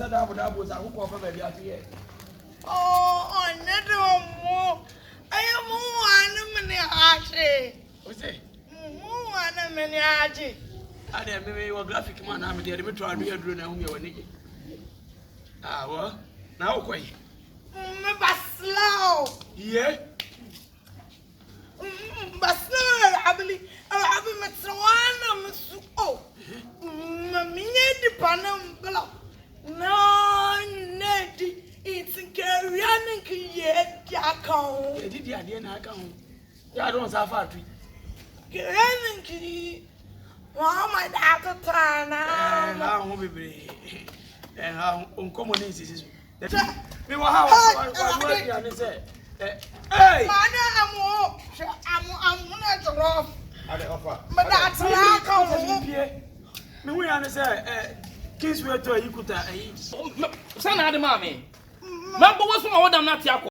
said I would have was a hook of a baby at here. Oh, never more. I am one many archie. What's it? One many archie. I didn't maybe a graphic man. I'm the Dimitri and we are doing a home. Ah, well, now quite. Slow. Yeah. But slow, I believe. I have met someone. Oh, Mammy, the panam block. No, Nettie, it's a carrion yet. Jackal. Did you idea I come? I don't have a tree. Carrion. Oh, my daughter, And how will be and how uncommon is this? Me wa how I say. Hey! I'm not off. Ade offer. But that's not come. Me we an say kids we to Ikuta Sana ade mama. Mambo was from order not